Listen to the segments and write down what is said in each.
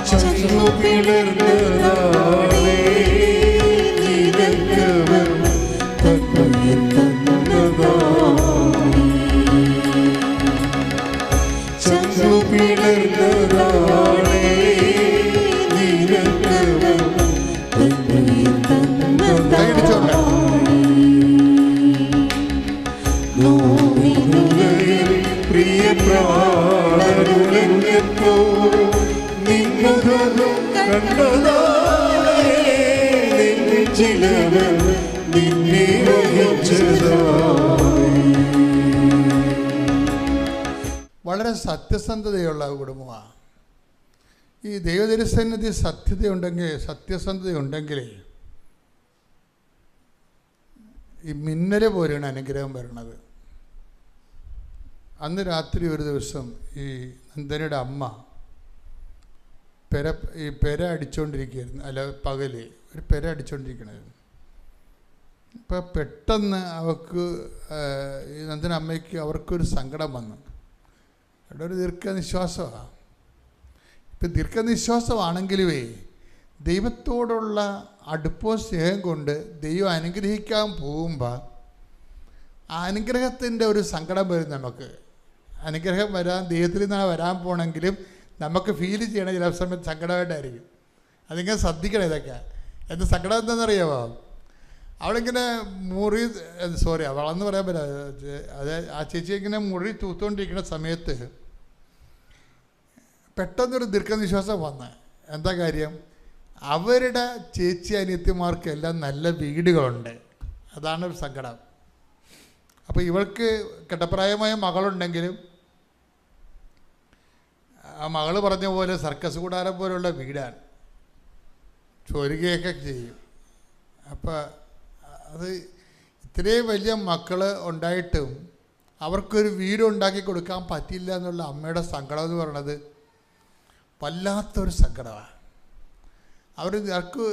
ചങ്ങുപിളർന്നതാണേ നിനക്കവർ തന്മയിൽ തന്നതാണേ. ചങ്ങുപിളർന്നതാണേ നിനക്കവർ തന്മയിൽ തന്നതാണേ. നോവിനുലയിൽ പ്രിയ പ്രാണനുലഞ്ഞപ്പോ നിൻമുഖം കണ്ടതാണേ നെഞ്ചിലവർ നിന്നെ വഹിച്ചതാണേ. വളരെ സത്യസന്ധതയുള്ള കുടുംബമാണ്. ഈ ദൈവതിരുസന്നിധി സത്യസന്ധതയുണ്ടെങ്കിൽ ഈ മിന്നൽ പോലെയാണ് അനുഗ്രഹം വരണത്. അന്ന് രാത്രി ഒരു ദിവസം ഈ നന്ദനയുടെ അമ്മ പെര അടിച്ചുകൊണ്ടിരിക്കുകയായിരുന്നു. അല്ല, പകല് ഒരു പെര അടിച്ചുകൊണ്ടിരിക്കണത്. അപ്പോൾ പെട്ടെന്ന് ഈ നന്ദന അമ്മയ്ക്ക് അവർക്കൊരു സങ്കടം വന്നു. അവിടെ ഒരു ദീർഘനിശ്വാസമാണ്. ഇപ്പം ദീർഘനിശ്വാസമാണെങ്കിലുമേ ദൈവത്തോടുള്ള അടുപ്പവും സ്നേഹം കൊണ്ട് ദൈവം അനുഗ്രഹിക്കാൻ പോകുമ്പോൾ ആ അനുഗ്രഹത്തിൻ്റെ ഒരു സങ്കടം വരും. നമുക്ക് അനുഗ്രഹം ദൈവത്തിൽ നിന്നാണ് വരാൻ പോകണമെങ്കിലും നമുക്ക് ഫീൽ ചെയ്യണ ചില സമയത്ത് സങ്കടമായിട്ടായിരിക്കും. അതിങ്ങനെ ശ്രദ്ധിക്കണം. ഇതൊക്കെ എന്ത് സങ്കടം എന്താണെന്നറിയാമോ? അവളിങ്ങനെ അവളെന്ന് പറയാൻ പറ്റില്ല. അത് ആ ചേച്ചി ഇങ്ങനെ മുറി തൂത്തുകൊണ്ടിരിക്കുന്ന സമയത്ത് പെട്ടെന്നൊരു ദീർഘനിശ്വാസം വന്ന്. എന്താ കാര്യം? അവരുടെ ചേച്ചി അനിയത്തിമാർക്കെല്ലാം നല്ല വീടുകളുണ്ട്. അതാണ് ഒരു സങ്കടം. അപ്പോൾ ഇവൾക്ക് കെട്ടപ്രായമായ മകളുണ്ടെങ്കിലും ആ മകൾ പറഞ്ഞ പോലെ സർക്കസ് കൂടാരം പോലുള്ള വീടാണ്. ചോരുകയൊക്കെ ചെയ്യും. അപ്പോൾ അത് ഇത്രയും വലിയ മക്കൾ ഉണ്ടായിട്ടും അവർക്കൊരു വീട് ഉണ്ടാക്കി കൊടുക്കാൻ പറ്റില്ല എന്നുള്ള അമ്മയുടെ സങ്കടം എന്ന് പറയുന്നത് വല്ലാത്തൊരു സങ്കടമാണ്. അവർക്ക്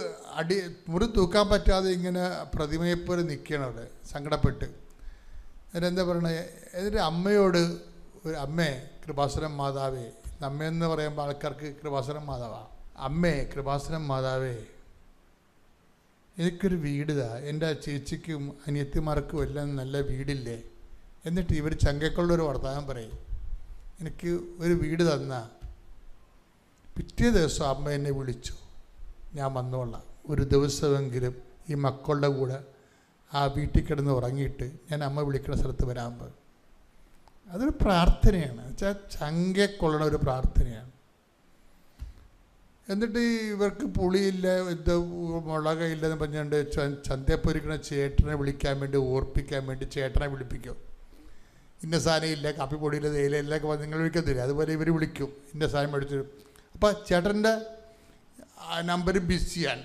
മുറി തൂക്കാൻ പറ്റാതെ ഇങ്ങനെ പ്രതിമയെപ്പോലെ നിൽക്കണത് സങ്കടപ്പെട്ട്. എന്നിട്ടെന്താ പറയണത്? എന്നിട്ട് അമ്മയോട് ഒരു അമ്മേ കൃപാസനം മാതാവേ, അമ്മയെന്ന് പറയുമ്പോൾ ആൾക്കാർക്ക് കൃപാസനം മാതാവാ. അമ്മേ കൃപാസനം മാതാവേ, എനിക്കൊരു വീടിതാ, എൻ്റെ ചേച്ചിക്കും അനിയത്തിമാർക്കും എല്ലാം നല്ല വീടില്ലേ. എന്നിട്ട് ഇവർ ചങ്കക്കുള്ളൊരു വർത്തമാനം പറയും, എനിക്ക് ഒരു വീട് തന്ന. പിറ്റേ ദിവസം അമ്മ എന്നെ വിളിച്ചു, ഞാൻ വന്നോളാം, ഒരു ദിവസമെങ്കിലും ഈ മക്കളുടെ കൂടെ ആ വീട്ടിൽ കിടന്ന് ഉറങ്ങിയിട്ട് ഞാൻ അമ്മ വിളിക്കുന്ന സ്ഥലത്ത് വരാൻ പോകും. അതൊരു പ്രാർത്ഥനയാണ്. വെച്ചാൽ ചങ്കക്കൊള്ളണ ഒരു പ്രാർത്ഥനയാണ്. എന്നിട്ട് ഇവർക്ക് പുളിയില്ല, ഇത് മുളകില്ലെന്ന് പറഞ്ഞുകൊണ്ട് ചന്തപ്പൊരിക്കണ ചേട്ടനെ വിളിക്കാൻ വേണ്ടി, ഓർപ്പിക്കാൻ വേണ്ടി ചേട്ടനെ വിളിപ്പിക്കും. ഇന്ന സാധനം ഇല്ല, കാപ്പിപ്പൊടിയില്ല, തേയിലയിലൊക്കെ വന്ന് നിങ്ങൾ വിളിക്കത്തില്ല, അതുപോലെ ഇവർ വിളിക്കും, ഇന്ന സാധനം മേടിച്ചു. അപ്പോൾ ചേട്ടൻ്റെ നമ്പർ ബിസിയാണ്.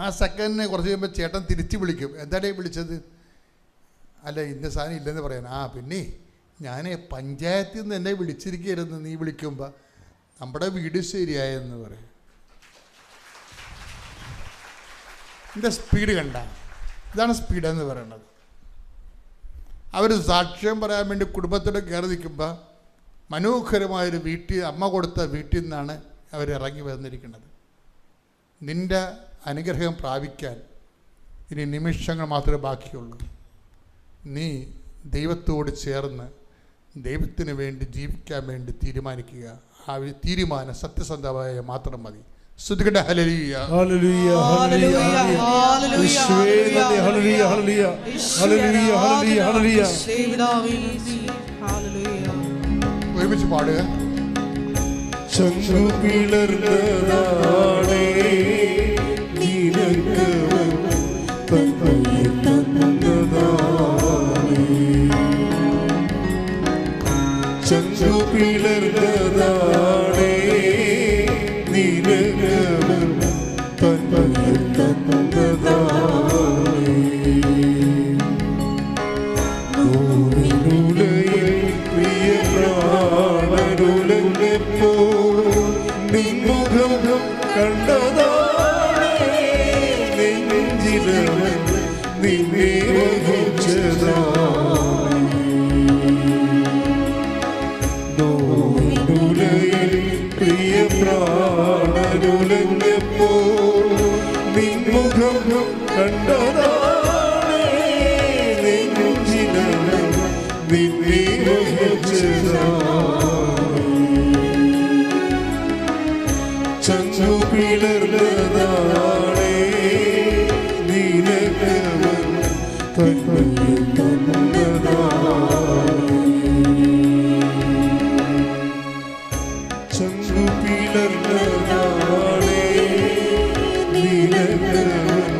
ആ സെക്കൻഡിന് കുറച്ച് കഴിയുമ്പോൾ ചേട്ടൻ തിരിച്ച് വിളിക്കും, എന്താണ് വിളിച്ചത്? അല്ല ഇന്ന സാധനം ഇല്ലെന്ന് പറയാൻ. പിന്നെ ഞാൻ പഞ്ചായത്തിൽ നിന്ന് എന്നെ വിളിച്ചിരിക്കുകയായിരുന്നു, നീ വിളിക്കുമ്പോൾ നമ്മുടെ വീട് ശരിയായെന്ന് പറയും. ഇതിൻ്റെ സ്പീഡ് കണ്ട, ഇതാണ് സ്പീഡെന്ന് പറയുന്നത്. അവർ സാക്ഷ്യം പറയാൻ വേണ്ടി കുടുംബത്തോടെ കയറി നിൽക്കുമ്പോൾ മനോഹരമായൊരു വീട്ടിൽ, അമ്മ കൊടുത്ത വീട്ടിൽ നിന്നാണ് അവരിറങ്ങി വന്നിരിക്കുന്നത്. നിൻ്റെ അനുഗ്രഹം പ്രാപിക്കാൻ ഇനി നിമിഷങ്ങൾ മാത്രമേ ബാക്കിയുള്ളൂ. നീ ദൈവത്തോട് ചേർന്ന് ദൈവത്തിന് വേണ്ടി ജീവിക്കാൻ വേണ്ടി തീരുമാനിക്കുക. ആ തീരുമാനം സത്യസന്ധമായ മാത്രം മതി. സ്തുതിക്കട്ടെ. Hallelujah hallelujah hallelujah hallelujah hallelujah hallelujah hallelujah hallelujah. ഒരുമിച്ച് പാടുക. ചങ്ങുപിളർന്നതാണേ നിനക്കവർ തന്മയിൽ തന്നതാണേ. ചങ്ങുപിളർന്നതാണേ നിനക്കവർ തന്മയിൽ തന്നതാണേ. നോവിനുലയിൽ പ്രിയ പ്രാണനുലഞ്ഞപ്പോ നിൻമുഖം കണ്ടതാണേ നെഞ്ചിലവൻ നിന്നെ വഹിച്ചതാണേ. നോവിനുലയിൽ പ്രിയ പ്രാണനുലഞ്ഞപ്പോ പ്രാണനുലഞ്ഞപ്പോ നിൻമുഖം കണ്ടതാണേ നെഞ്ചിനകം നിന്നെ ചങ്ങു പിളർന്നതാണേ നീലകവൻ ചങ്ങു പിളർന്നതാണേ നീലകവൻ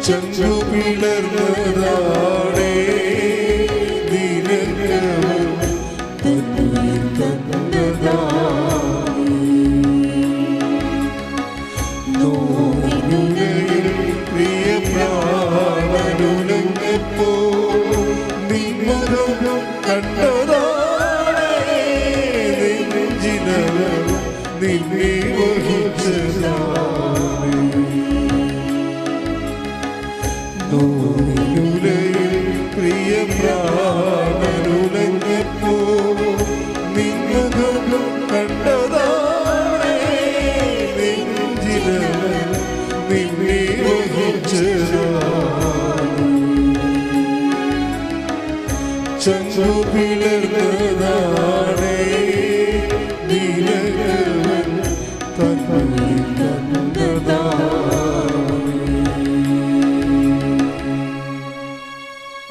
ചങ്ങു പിളർന്നതാണേ പ്രിയ പ്രാണനുലഞ്ഞപ്പോ നിൻമുഖം കണ്ടതാണേ നെഞ്ചിനകം നിന്നെ വഹിച്ചതാണേ പ്രിയ പ്രാണനുലഞ്ഞപ്പോ നിൻമുഖം കണ്ടതാണേ നെഞ്ചിനകം നിന്നെ വഹിച്ചതാണേ ചങ്ങു പിളർന്നതാണേ നീലകവൻ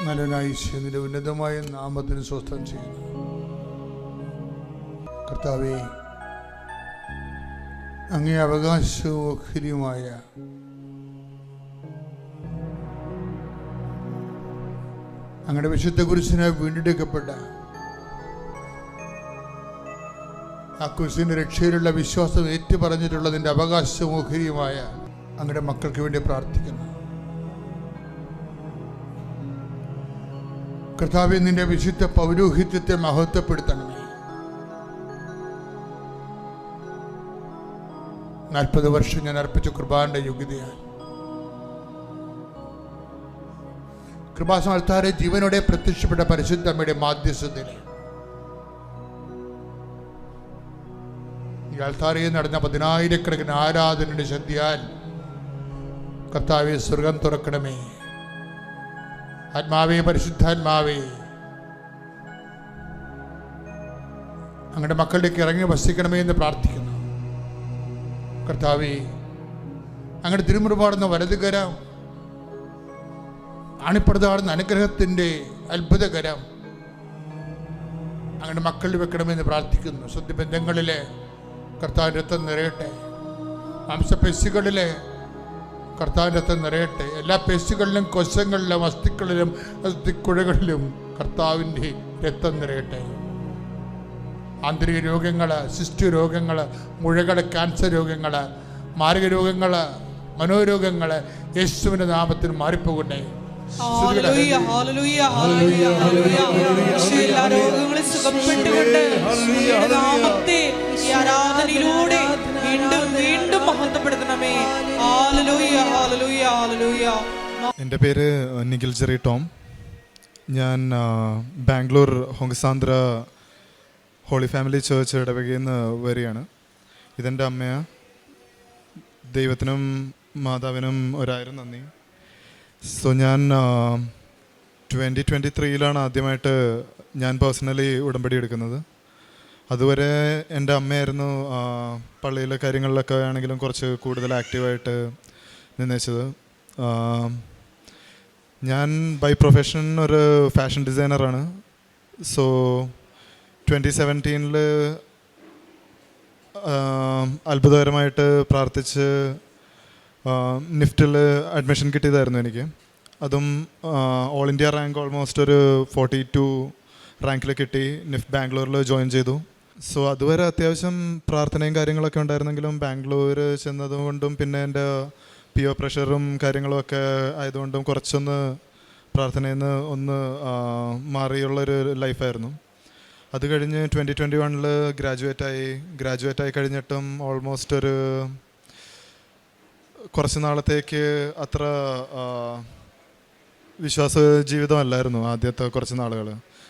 നല്ലനായി നിന്റെ ഉന്നതമായ നാമത്തിന് സ്വസ്ഥം ചെയ്യുന്നു. കർത്താവേ, അങ്ങേ അവകാശവും ഓഹരിയുമായ അങ്ങയുടെ വിശുദ്ധ കുരിശിനായി വീണ്ടെടുക്കപ്പെട്ട ആ കുരിശിന്റെ രക്ഷയിലുള്ള വിശ്വാസം ഏറ്റുപറഞ്ഞിട്ടുള്ളതിൻ്റെ അവകാശവും ഓഹരിയുമായ അങ്ങയുടെ മക്കൾക്ക് വേണ്ടി പ്രാർത്ഥിക്കുന്നു. കർത്താവേ, നിന്റെ വിശുദ്ധ പൗരോഹിത്യത്തെ മഹത്വപ്പെടുത്തണമേ. 40 വർഷം ഞാൻ അർപ്പിച്ച കൃപാന്റെ യോഗ്യതയാൽ കൃപാസന അൾത്താരെ ജീവനോടെ പ്രത്യക്ഷപ്പെട്ട പരിശുദ്ധ അമ്മയുടെ മാധ്യസ്ഥതയിൽ ഈ അൾത്താരയിൽ നടന്ന 10,000-കണക്കിന് ആരാധനയുടെ ശക്തിയാൽ കർത്താവേ, സ്വർഗം തുറക്കണമേ. ആത്മാവേ, പരിശുദ്ധാത്മാവേ, അങ്ങയുടെ മക്കളിലേക്ക് ഇറങ്ങി വസിക്കണമേ എന്ന് പ്രാർത്ഥിക്കുന്നു. കർത്താവേ, അങ്ങയുടെ തിരുമുറുപാടുന്ന വലതുകരം, ആണിപ്പടുതാടുന്ന അനുഗ്രഹത്തിൻ്റെ അത്ഭുതകരം അങ്ങയുടെ മക്കളിൽ വെക്കണമെന്ന് പ്രാർത്ഥിക്കുന്നു. സ്വന്തബന്ധങ്ങളിലെ കർത്താവിൻ്റെ രക്തം നിറയട്ടെ. മാംസപേശികളിലെ കർത്താവിൻ്റെ രക്തം നിറയട്ടെ. എല്ലാ പേശികളിലും കോശങ്ങളിലും അസ്ഥികളിലും അസ്ഥിക്കുഴകളിലും കർത്താവിൻ്റെ രക്തം നിറയട്ടെ. ആന്തരിക രോഗങ്ങൾ, സിസ്റ്റു രോഗങ്ങൾ, മുഴകൾ, ക്യാൻസർ രോഗങ്ങൾ, മാരക രോഗങ്ങൾ, മനോരോഗങ്ങൾ യേശുവിൻ്റെ നാമത്തിൽ മാറിപ്പോകട്ടെ. എൻ്റെ പേര് നിഖിൽ ജെറി ടോം. ഞാൻ Bangalore Hongasandra holy family church ഇടവകയിൽ നിന്ന് വരികയാണ്. ഇതെൻ്റെ അമ്മയാണ്. ദൈവത്തിനും മാതാവിനും 1000 നന്ദി. സോ ഞാൻ 2023 ആദ്യമായിട്ട് ഞാൻ പേഴ്സണലി ഉടമ്പടി എടുക്കുന്നത്. അതുവരെ എൻ്റെ അമ്മയായിരുന്നു പള്ളിയിലെ കാര്യങ്ങളിലൊക്കെ ആണെങ്കിലും കുറച്ച് കൂടുതൽ ആക്റ്റീവായിട്ട് നിന്നേച്ചത്. ഞാൻ ബൈ പ്രൊഫഷൻ ഒരു ഫാഷൻ ഡിസൈനറാണ്. സോ 2017 അത്ഭുതകരമായിട്ട് പ്രാർത്ഥിച്ച് നിഫ്റ്റിൽ അഡ്മിഷൻ കിട്ടിയതായിരുന്നു എനിക്ക്. അതും ഓൾ ഇന്ത്യ റാങ്ക് ഓൾമോസ്റ്റ് ഒരു 42 റാങ്കിൽ കിട്ടി. നിഫ്റ്റ് ബാംഗ്ലൂരിൽ ജോയിൻ ചെയ്തു. സോ അതുവരെ അത്യാവശ്യം പ്രാർത്ഥനയും കാര്യങ്ങളൊക്കെ ഉണ്ടായിരുന്നെങ്കിലും ബാംഗ്ലൂർ ചെന്നതുകൊണ്ടും പിന്നെ എൻ്റെ പിഒ പ്രഷറും കാര്യങ്ങളുമൊക്കെ ആയതുകൊണ്ടും കുറച്ചൊന്ന് പ്രാർത്ഥനയിൽ നിന്ന് ഒന്ന് മാറിയുള്ളൊരു ലൈഫായിരുന്നു. അത് കഴിഞ്ഞ് 2021 ഗ്രാജുവേറ്റായി കഴിഞ്ഞിട്ടും ഓൾമോസ്റ്റ് ഒരു കുറച്ച് നാളത്തേക്ക് അത്ര വിശ്വാസ ജീവിതമല്ലായിരുന്നു ആദ്യത്തെ കുറച്ച് നാളുകൾ.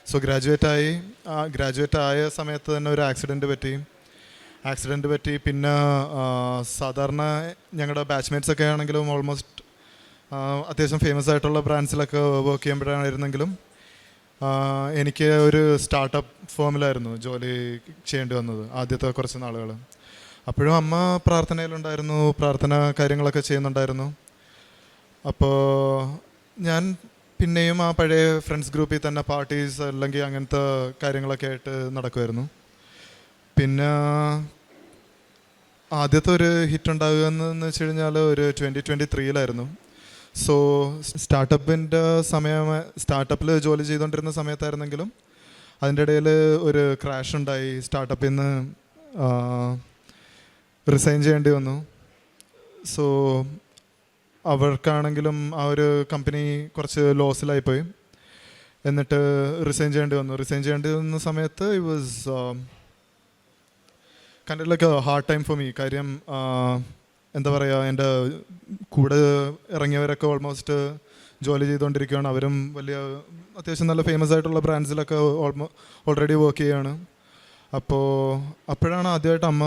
സോ ഗ്രാജുവേറ്റ് ആയ സമയത്ത് തന്നെ ഒരു ആക്സിഡൻറ്റ് പറ്റി. പിന്നെ സാധാരണ ഞങ്ങളുടെ ബാച്ച്മേറ്റ്സ് ഒക്കെ ആണെങ്കിലും ഓൾമോസ്റ്റ് അത്യാവശ്യം ഫേമസ് ആയിട്ടുള്ള ബ്രാൻഡ്സിലൊക്കെ വർക്ക് ചെയ്യുമ്പോഴായിരുന്നെങ്കിലും എനിക്ക് ഒരു സ്റ്റാർട്ടപ്പ് ഫേമിലായിരുന്നു ജോലി ചെയ്യേണ്ടി വന്നത് ആദ്യത്തെ കുറച്ച് നാളുകൾ. അപ്പോഴും അമ്മ പ്രാർത്ഥനയിലുണ്ടായിരുന്നു, പ്രാർത്ഥന കാര്യങ്ങളൊക്കെ ചെയ്യുന്നുണ്ടായിരുന്നു. അപ്പോൾ ഞാൻ പിന്നെയും ആ പഴയ ഫ്രണ്ട്സ് ഗ്രൂപ്പിൽ തന്നെ പാർട്ടീസ് അല്ലെങ്കിൽ അങ്ങനത്തെ കാര്യങ്ങളൊക്കെ ആയിട്ട് നടക്കുമായിരുന്നു. പിന്നെ ആദ്യത്തെ ഒരു ഹിറ്റ് ഉണ്ടാകുക എന്ന് വെച്ച് കഴിഞ്ഞാൽ ഒരു 2023 സോ സ്റ്റാർട്ടപ്പിൽ ജോലി ചെയ്തുകൊണ്ടിരുന്ന സമയത്തായിരുന്നെങ്കിലും അതിൻ്റെ ഇടയിൽ ഒരു ക്രാഷ് ഉണ്ടായി. സ്റ്റാർട്ടപ്പിൽ നിന്ന് റിസൈൻ ചെയ്യേണ്ടി വന്നു. സോ അവർക്കാണെങ്കിലും ആ ഒരു കമ്പനി കുറച്ച് ലോസിലായിപ്പോയി. എന്നിട്ട് റിസൈൻ ചെയ്യേണ്ടി വന്ന സമയത്ത് it was kind of like A hard time for me. കാര്യം എന്താ പറയുക, എൻ്റെ കൂടെ ഇറങ്ങിയവരൊക്കെ ഓൾമോസ്റ്റ് ജോലി ചെയ്തുകൊണ്ടിരിക്കുകയാണ്. അവരും വലിയ അത്യാവശ്യം നല്ല ഫേമസ് ആയിട്ടുള്ള ബ്രാൻഡ്സിലൊക്കെ ഓൾറെഡി വർക്ക് ചെയ്യുകയാണ്. അപ്പോഴാണ് ആദ്യമായിട്ട് അമ്മ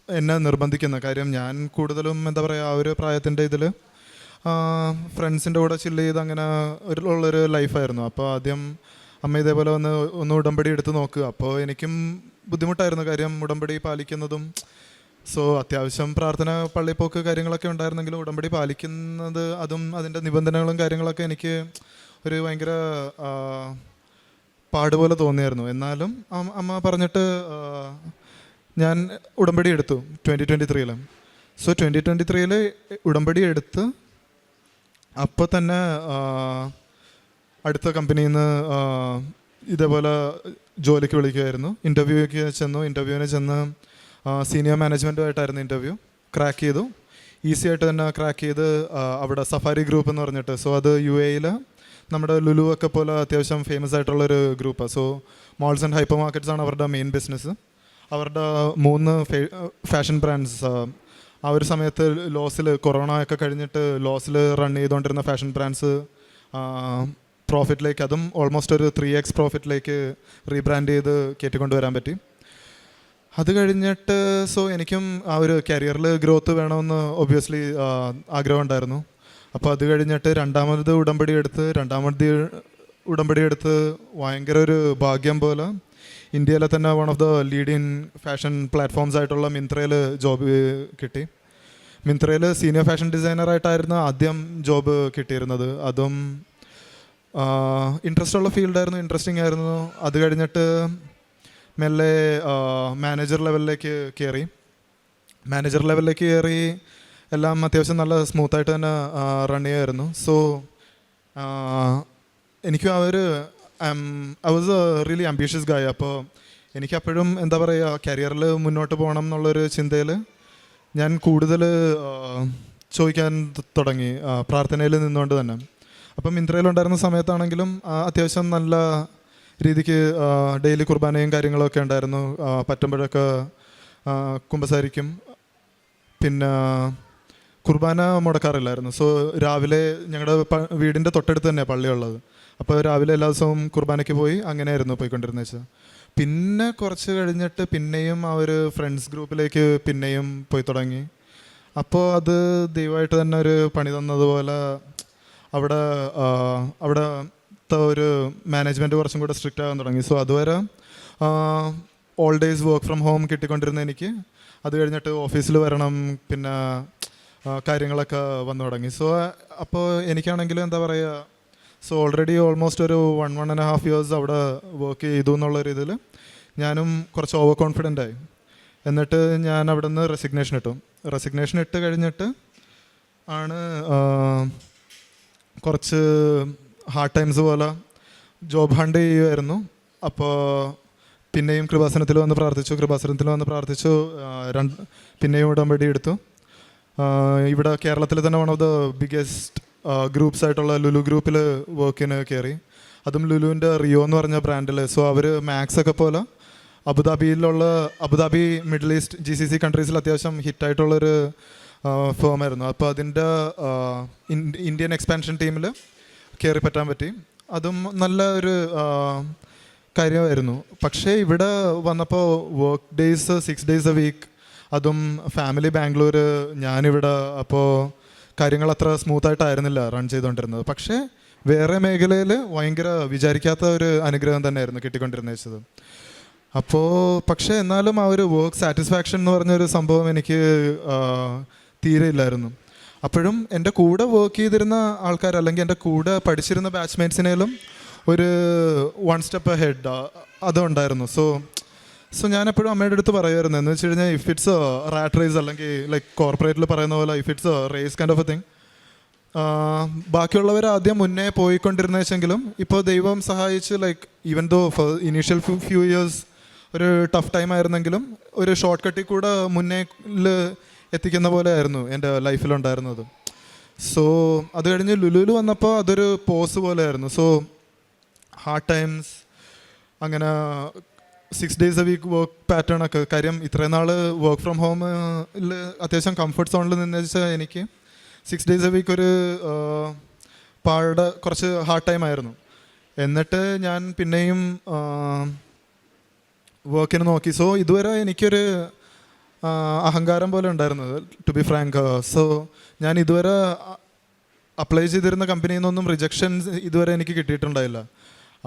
എന്നെ നിർബന്ധിക്കുന്നത്. കാര്യം ഞാൻ കൂടുതലും എന്താ പറയുക, ആ ഒരു പ്രായത്തിൻ്റെ ഇതിൽ ഫ്രണ്ട്സിൻ്റെ കൂടെ ചില്ല് ചെയ്ത് അങ്ങനെ ഉള്ളൊരു ലൈഫായിരുന്നു. അപ്പോൾ ആദ്യം അമ്മ ഇതേപോലെ ഒന്ന് ഉടമ്പടി എടുത്ത് നോക്കുക. അപ്പോൾ എനിക്കും ബുദ്ധിമുട്ടായിരുന്നു, കാര്യം ഉടമ്പടി പാലിക്കുന്നതും. സോ അത്യാവശ്യം പ്രാർത്ഥന, പള്ളിപ്പോക്ക് കാര്യങ്ങളൊക്കെ ഉണ്ടായിരുന്നെങ്കിലും ഉടമ്പടി പാലിക്കുന്നത്, അതും അതിൻ്റെ നിബന്ധനകളും കാര്യങ്ങളൊക്കെ എനിക്ക് ഒരു ഭയങ്കര പാടുപോലെ തോന്നിയായിരുന്നു. എന്നാലും അമ്മ പറഞ്ഞിട്ട് ഞാൻ ഉടമ്പടി എടുത്തു 2023. സോ 2023 ഉടമ്പടി എടുത്ത് അപ്പോൾ തന്നെ അടുത്ത കമ്പനിയിൽ നിന്ന് ഇതേപോലെ ജോലിക്ക് വിളിക്കുമായിരുന്നു. ഇൻ്റർവ്യൂവിന് ചെന്ന് സീനിയർ മാനേജ്മെൻറ്റുമായിട്ടായിരുന്നു ഇൻ്റർവ്യൂ. ക്രാക്ക് ചെയ്തു, ഈസി ആയിട്ട് തന്നെ ക്രാക്ക് ചെയ്ത് അവിടെ സഫാരി ഗ്രൂപ്പ് എന്ന് പറഞ്ഞിട്ട്, സോ അത് UAE നമ്മുടെ ലുലു ഒക്കെ പോലെ അത്യാവശ്യം ഫേമസ് ആയിട്ടുള്ളൊരു ഗ്രൂപ്പാണ്. So moles and hyper markets ആണ് അവരുടെ മെയിൻ ബിസിനസ്. അവരുടെ 3 ഫാഷൻ ബ്രാൻഡ്സ് ആ ഒരു സമയത്ത് കൊറോണ ഒക്കെ കഴിഞ്ഞിട്ട് ലോസിൽ റൺ ചെയ്തുകൊണ്ടിരുന്ന ഫാഷൻ ബ്രാൻഡ്സ് പ്രോഫിറ്റിലേക്ക്, അതും ഓൾമോസ്റ്റ് ഒരു 3x പ്രോഫിറ്റിലേക്ക് റീബ്രാൻഡ് ചെയ്ത് കയറ്റിക്കൊണ്ടുവരാൻ പറ്റി. അത് കഴിഞ്ഞിട്ട് സോ എനിക്കും ആ ഒരു കരിയറിൽ ഗ്രോത്ത് വേണമെന്ന് ഒബ്വിയസ്ലി ആഗ്രഹം ഉണ്ടായിരുന്നു. അപ്പോൾ അത് കഴിഞ്ഞിട്ട് രണ്ടാമത് ഉടമ്പടി എടുത്ത് ഭയങ്കര ഒരു ഭാഗ്യം പോലെ ഇന്ത്യയിലെ തന്നെ one of the leading fashion platforms ആയിട്ടുള്ള മിന്ത്രയിൽ ജോബ് കിട്ടി. മിന്ത്രയിൽ സീനിയർ ഫാഷൻ ഡിസൈനറായിട്ടായിരുന്നു ആദ്യം ജോബ് കിട്ടിയിരുന്നത്. അതും ഇൻട്രസ്റ്റ് ഉള്ള ഫീൽഡായിരുന്നു, ഇൻട്രസ്റ്റിംഗ് ആയിരുന്നു. അത് കഴിഞ്ഞിട്ട് മെല്ലെ മാനേജർ ലെവലിലേക്ക് കയറി എല്ലാം അത്യാവശ്യം നല്ല സ്മൂത്തായിട്ട് തന്നെ റൺ ചെയ്യുമായിരുന്നു. സോ എനിക്കും I was a really ambitious guy. അപ്പോൾ എനിക്കപ്പോഴും എന്താ പറയുക, കരിയറിൽ മുന്നോട്ട് പോകണം എന്നുള്ളൊരു ചിന്തയിൽ ഞാൻ കൂടുതൽ ചോദിക്കാൻ തുടങ്ങി, പ്രാർത്ഥനയിൽ നിന്നുകൊണ്ട് തന്നെ. അപ്പം മിന്ത്രയിലുണ്ടായിരുന്ന സമയത്താണെങ്കിലും അത്യാവശ്യം നല്ല രീതിക്ക് ഡെയിലി കുർബാനയും കാര്യങ്ങളൊക്കെ ഉണ്ടായിരുന്നു. പറ്റുമ്പോഴൊക്കെ കുമ്പസാരിക്കും. പിന്നെ കുർബാന മുടക്കാറില്ലായിരുന്നു. സോ രാവിലെ ഞങ്ങളുടെ വീടിൻ്റെ തൊട്ടടുത്ത് തന്നെയാണ് പള്ളിയുള്ളത്. അപ്പോൾ രാവിലെ എല്ലാ ദിവസവും കുർബാനയ്ക്ക് പോയി അങ്ങനെയായിരുന്നു പോയിക്കൊണ്ടിരുന്നത് വെച്ചാൽ. പിന്നെ കുറച്ച് കഴിഞ്ഞിട്ട് പിന്നെയും ആ ഒരു ഫ്രണ്ട്സ് ഗ്രൂപ്പിലേക്ക് പിന്നെയും പോയി തുടങ്ങി. അപ്പോൾ അത് ദൈവമായിട്ട് തന്നെ ഒരു പണി തന്നതുപോലെ അവിടുത്തെ ഒരു മാനേജ്മെൻറ്റ് കുറച്ചും കൂടെ സ്ട്രിക്റ്റ് ആകാൻ തുടങ്ങി. സോ അതുവരെ all days work from home കിട്ടിക്കൊണ്ടിരുന്ന എനിക്ക് അത് കഴിഞ്ഞിട്ട് ഓഫീസിൽ വരണം, പിന്നെ കാര്യങ്ങളൊക്കെ വന്നു തുടങ്ങി. സോ അപ്പോൾ എനിക്കാണെങ്കിലും എന്താ പറയുക, സോ ഓൾറെഡി ഓൾമോസ്റ്റ് ഒരു 1.5 years അവിടെ വർക്ക് ചെയ്തു എന്നുള്ളൊരു ഇതിൽ ഞാനും കുറച്ച് ഓവർ കോൺഫിഡൻ്റ് ആയി. എന്നിട്ട് ഞാൻ അവിടെ നിന്ന് റെസിഗ്നേഷൻ ഇട്ട് കഴിഞ്ഞിട്ട് ആണ് കുറച്ച് ഹാർഡ് ടൈംസ് പോലെ ജോബ് ഹണ്ട് ചെയ്യുമായിരുന്നു. അപ്പോൾ പിന്നെയും കൃപാസനത്തിൽ വന്ന് പ്രാർത്ഥിച്ചു. പിന്നെയും ഉടമ്പടി എടുത്തു. ഇവിടെ കേരളത്തിൽ തന്നെ one of the biggest groups ആയിട്ടുള്ള ലുലു ഗ്രൂപ്പിൽ വർക്കിന് കയറി. അതും ലുലുവിൻ്റെ റിയോ എന്ന് പറഞ്ഞ ബ്രാൻഡിൽ. സോ അവർ മാക്സ് ഒക്കെ പോലെ അബുദാബി മിഡിൽ ഈസ്റ്റ് GCC കൺട്രീസിൽ അത്യാവശ്യം ഹിറ്റായിട്ടുള്ളൊരു ഫേമായിരുന്നു. അപ്പോൾ അതിൻ്റെ ഇന്ത്യൻ എക്സ്പാൻഷൻ ടീമിൽ കയറി പറ്റാൻ പറ്റി. അതും നല്ല ഒരു കാര്യമായിരുന്നു. പക്ഷേ ഇവിടെ വന്നപ്പോൾ work days 6 days a week, അതും ഫാമിലി ബാംഗ്ലൂർ, ഞാനിവിടെ, അപ്പോൾ കാര്യങ്ങൾ അത്ര സ്മൂത്തായിട്ടായിരുന്നില്ല റൺ ചെയ്തുകൊണ്ടിരുന്നത്. പക്ഷേ വേറെ മേഖലയിൽ ഭയങ്കര വിചാരിക്കാത്ത ഒരു അനുഗ്രഹം തന്നെയായിരുന്നു കിട്ടിക്കൊണ്ടിരുന്നത് വെച്ചത്. അപ്പോൾ പക്ഷേ എന്നാലും ആ ഒരു വർക്ക് സാറ്റിസ്ഫാക്ഷൻ എന്ന് പറഞ്ഞൊരു സംഭവം എനിക്ക് തീരെ ഇല്ലായിരുന്നു. അപ്പോഴും എൻ്റെ കൂടെ വർക്ക് ചെയ്തിരുന്ന ആൾക്കാർ, അല്ലെങ്കിൽ എൻ്റെ കൂടെ പഠിച്ചിരുന്ന ബാച്ച്മേറ്റ്സിനേലും ഒരു 1 step ahead അതുണ്ടായിരുന്നു. സോ ഞാനെപ്പോഴും അമ്മയുടെ അടുത്ത് പറയുമായിരുന്നു, എന്ന് വെച്ച് കഴിഞ്ഞാൽ ഇഫ് ഇറ്റ്സ് റാറ്റ് റേസ്, അല്ലെങ്കിൽ ലൈക്ക് കോർപ്പറേറ്റിൽ പറയുന്ന പോലെ if it's race kind of a thing, ബാക്കിയുള്ളവർ ആദ്യം മുന്നേ പോയിക്കൊണ്ടിരുന്ന വെച്ചെങ്കിലും ഇപ്പോൾ ദൈവം സഹായിച്ച് like even though initial few years ഒരു ടഫ് ടൈം ആയിരുന്നെങ്കിലും ഒരു ഷോർട്ട് കട്ടിൽ കൂടെ മുന്നേൽ എത്തിക്കുന്ന പോലെ ആയിരുന്നു എൻ്റെ ലൈഫിലുണ്ടായിരുന്നത്. സോ അത് കഴിഞ്ഞ് ലുലുവിൽ വന്നപ്പോൾ അതൊരു പോസ് പോലെ ആയിരുന്നു. സോ ഹാർഡ് ടൈംസ്, അങ്ങനെ 6 days a week work pattern ഒക്കെ, കാര്യം ഇത്രയും നാൾ വർക്ക് ഫ്രം ഹോമിൽ അത്യാവശ്യം കംഫർട്ട് സോണിൽ നിന്ന് വെച്ചാൽ എനിക്ക് 6 days a week ഒരു കുറച്ച് ഹാർഡ് ടൈം ആയിരുന്നു. എന്നിട്ട് ഞാൻ പിന്നെയും വർക്കിന് നോക്കി. സോ ഇതുവരെ എനിക്കൊരു അഹങ്കാരം പോലെ ഉണ്ടായിരുന്നത്, ടു ബി ഫ്രാങ്ക്. സോ ഞാൻ ഇതുവരെ അപ്ലൈ ചെയ്തിരുന്ന കമ്പനിയിൽ നിന്നൊന്നും റിജക്ഷൻസ് ഇതുവരെ എനിക്ക് കിട്ടിയിട്ടുണ്ടായില്ല.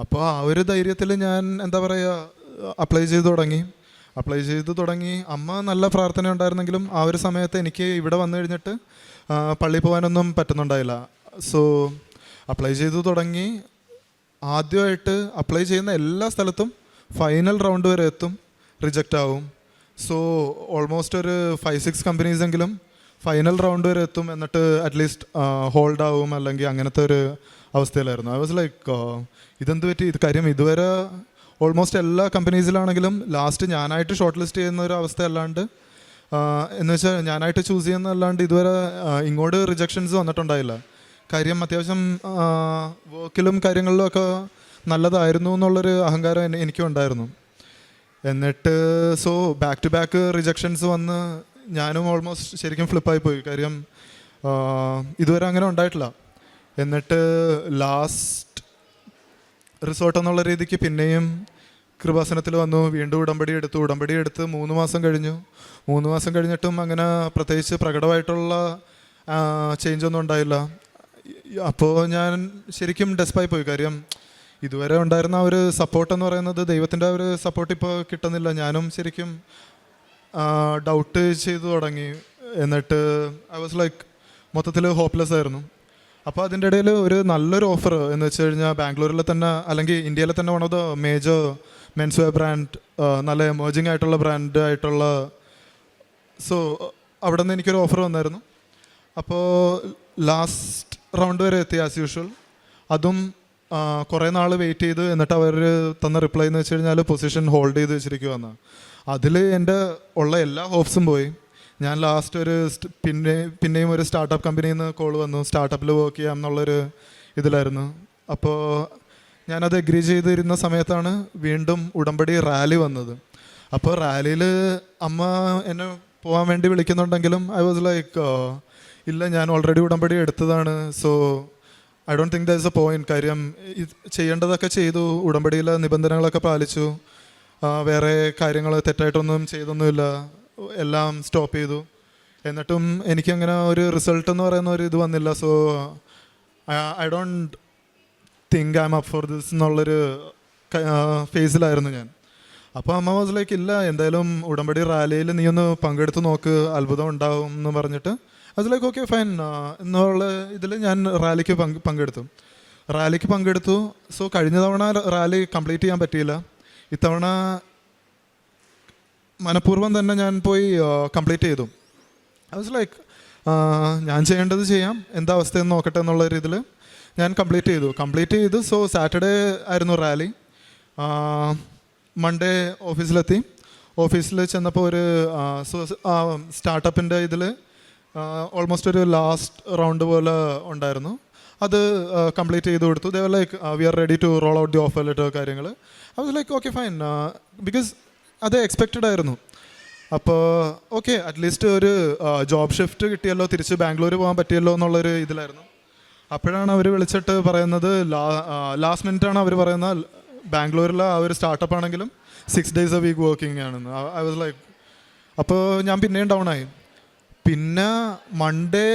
അപ്പോൾ ആ ഒരു ധൈര്യത്തിൽ ഞാൻ എന്താ പറയുക, അപ്ലൈ ചെയ്തു തുടങ്ങി. അമ്മ നല്ല പ്രാർത്ഥന ഉണ്ടായിരുന്നെങ്കിലും ആ ഒരു സമയത്ത് എനിക്ക് ഇവിടെ വന്നു കഴിഞ്ഞിട്ട് പള്ളിയിൽ പോകാനൊന്നും പറ്റുന്നുണ്ടായില്ല. സോ അപ്ലൈ ചെയ്തു തുടങ്ങി. ആദ്യമായിട്ട് അപ്ലൈ ചെയ്യുന്ന എല്ലാ സ്ഥലത്തും ഫൈനൽ റൗണ്ട് വരെ എത്തും, റിജക്റ്റ് ആവും. സോ ഓൾമോസ്റ്റ് ഒരു 5-6 കമ്പനീസ് എങ്കിലും ഫൈനൽ റൗണ്ട് വരെ എത്തും, എന്നിട്ട് അറ്റ്ലീസ്റ്റ് ഹോൾഡ് ആവും, അല്ലെങ്കിൽ അങ്ങനത്തെ ഒരു അവസ്ഥയിലായിരുന്നു. ഐ വാസ് ലൈക്ക് ഇതെന്ത് പറ്റി, ഇത് കാര്യം ഇതുവരെ ഓൾമോസ്റ്റ് എല്ലാ കമ്പനീസിലാണെങ്കിലും ലാസ്റ്റ് ഞാനായിട്ട് ഷോർട്ട് ലിസ്റ്റ് ചെയ്യുന്ന ഒരു അവസ്ഥ അല്ലാണ്ട്, എന്ന് വെച്ചാൽ ഞാനായിട്ട് ചൂസ് ചെയ്യുന്നതല്ലാണ്ട് ഇതുവരെ ഇങ്ങോട്ട് റിജക്ഷൻസ് വന്നിട്ടുണ്ടായില്ല. കാര്യം അത്യാവശ്യം വർക്കിലും കാര്യങ്ങളിലും ഒക്കെ നല്ലതായിരുന്നു എന്നുള്ളൊരു അഹങ്കാരം എനിക്കും ഉണ്ടായിരുന്നു. എന്നിട്ട് so back to back rejections വന്ന് ഞാനും ഓൾമോസ്റ്റ് ശരിക്കും ഫ്ലിപ്പായി പോയി. കാര്യം ഇതുവരെ അങ്ങനെ ഉണ്ടായിട്ടില്ല. എന്നിട്ട് ലാസ്റ്റ് റിസോർട്ട് എന്നുള്ള രീതിക്ക് പിന്നെയും കൃപാസനത്തിൽ വന്നു, വീണ്ടും ഉടമ്പടി എടുത്ത് 3 മാസം കഴിഞ്ഞു. 3 മാസം കഴിഞ്ഞിട്ടും അങ്ങനെ പ്രത്യേകിച്ച് പ്രകടമായിട്ടുള്ള ചേഞ്ച് ഒന്നും ഉണ്ടായില്ല. അപ്പോൾ ഞാൻ ശരിക്കും ഡെസ്പായി പോയി. കാര്യം ഇതുവരെ ഉണ്ടായിരുന്ന ഒരു സപ്പോർട്ട് എന്ന് പറയുന്നത്, ദൈവത്തിൻ്റെ ഒരു സപ്പോർട്ട് ഇപ്പോൾ കിട്ടുന്നില്ല. ഞാനും ശരിക്കും ഡൗട്ട് ചെയ്തു തുടങ്ങി. എന്നിട്ട് ഐ വാസ് ലൈക്ക് മൊത്തത്തിൽ ഹോപ്പ്ലെസ് ആയിരുന്നു. അപ്പോൾ അതിൻ്റെ ഇടയിൽ ഒരു നല്ലൊരു ഓഫർ എന്ന് വെച്ച് കഴിഞ്ഞാൽ ബാംഗ്ലൂരിൽ തന്നെ, അല്ലെങ്കിൽ ഇന്ത്യയിലെ തന്നെ one of the major men's wear brand, നല്ല എമേർജിങ് ആയിട്ടുള്ള ബ്രാൻഡ് ആയിട്ടുള്ള, സോ അവിടെ നിന്ന് എനിക്കൊരു ഓഫർ വന്നായിരുന്നു. അപ്പോൾ ലാസ്റ്റ് റൗണ്ട് വരെ എത്തി ആസ് യൂഷ്വൽ. അതും കുറേ നാൾ വെയിറ്റ് ചെയ്ത്, എന്നിട്ട് അവർ തന്ന റിപ്ലൈ എന്ന് വെച്ച് കഴിഞ്ഞാൽ പൊസിഷൻ ഹോൾഡ് ചെയ്ത് വെച്ചിരിക്കുവാന്ന്. അതിൽ എൻ്റെ ഉള്ള എല്ലാ ഹോപ്സും പോയി. ഞാൻ ലാസ്റ്റ് ഒരു പിന്നെയും ഒരു സ്റ്റാർട്ടപ്പ് കമ്പനിയിൽ നിന്ന് കോൾ വന്നു, സ്റ്റാർട്ടപ്പിൽ വർക്ക് ചെയ്യാം എന്നുള്ളൊരു ഇതിലായിരുന്നു. അപ്പോൾ ഞാനത് എഗ്രി ചെയ്തിരുന്ന സമയത്താണ് വീണ്ടും ഉടമ്പടി റാലി വന്നത്. അപ്പോൾ റാലിയിൽ അമ്മ എന്നെ പോകാൻ വേണ്ടി വിളിക്കുന്നുണ്ടെങ്കിലും ഐ വാസ് ലൈക്ക് ഇല്ല, ഞാൻ ഓൾറെഡി ഉടമ്പടി എടുത്തതാണ്. So I don't think there is A point. കാര്യം ചെയ്യേണ്ടതൊക്കെ ചെയ്തു, ഉടമ്പടിയിലെ നിബന്ധനകളൊക്കെ പാലിച്ചു, വേറെ കാര്യങ്ങൾ തെറ്റായിട്ടൊന്നും ചെയ്തൊന്നുമില്ല, എല്ലാം സ്റ്റോപ്പ് ചെയ്തു. എന്നിട്ടും എനിക്കങ്ങനെ ഒരു റിസൾട്ട് എന്ന് പറയുന്ന ഒരു ഇത് വന്നില്ല. So I don't think I M up for this എന്നുള്ളൊരു ഫേസിലായിരുന്നു ഞാൻ. അപ്പോൾ അമ്മ വാസ് ലൈക്ക് ഇല്ല, എന്തായാലും ഉടമ്പടി റാലിയിൽ നീ ഒന്ന് പങ്കെടുത്ത് നോക്ക്, അത്ഭുതം ഉണ്ടാവും എന്ന് പറഞ്ഞിട്ട് അത് ലൈക്ക് ഓക്കെ ഫൈൻ എന്നുള്ള ഇതിൽ ഞാൻ റാലിക്ക് പങ്കെടുത്തു. സോ കഴിഞ്ഞ തവണ റാലി കംപ്ലീറ്റ് ചെയ്യാൻ പറ്റിയില്ല. ഇത്തവണ മനഃപൂർവ്വം തന്നെ ഞാൻ പോയി കംപ്ലീറ്റ് ചെയ്തു. ഐ വാസ് ലൈക്ക് ഞാൻ ചെയ്യേണ്ടത് ചെയ്യാം, എന്താ അവസ്ഥയെന്ന് നോക്കട്ടെ എന്നുള്ള രീതിയിൽ ഞാൻ കംപ്ലീറ്റ് ചെയ്തു. സോ സാറ്റർഡേ ആയിരുന്നു റാലി. മൺഡേ ഓഫീസിൽ ചെന്നപ്പോൾ ഒരു സ്റ്റാർട്ടപ്പിൻ്റെ ഇതിൽ ഓൾമോസ്റ്റ് ഒരു ലാസ്റ്റ് റൗണ്ട് പോലെ ഉണ്ടായിരുന്നു. അത് കംപ്ലീറ്റ് ചെയ്ത് കൊടുത്തു. They were like we are ready to roll out the offer letter കാര്യങ്ങൾ. I was like okay fine, because അത് എക്സ്പെക്റ്റഡ് ആയിരുന്നു. അപ്പോൾ ഓക്കെ, അറ്റ്ലീസ്റ്റ് ഒരു ജോബ് ഷിഫ്റ്റ് കിട്ടിയല്ലോ, തിരിച്ച് ബാംഗ്ലൂർ പോകാൻ പറ്റിയല്ലോ എന്നുള്ളൊരു ഇതിലായിരുന്നു. അപ്പോഴാണ് അവർ വിളിച്ചിട്ട് പറയുന്നത്, ലാസ്റ്റ് മിനിറ്റാണ് അവർ പറയുന്നത് ബാംഗ്ലൂരിലെ ആ ഒരു സ്റ്റാർട്ടപ്പ് ആണെങ്കിലും 6 days a week വർക്കിംഗ് ആണെന്ന്. ഐ വാസ് ലൈക്ക്, അപ്പോൾ ഞാൻ പിന്നെയും ഡൗൺ ആയി. പിന്നെ മൺഡേ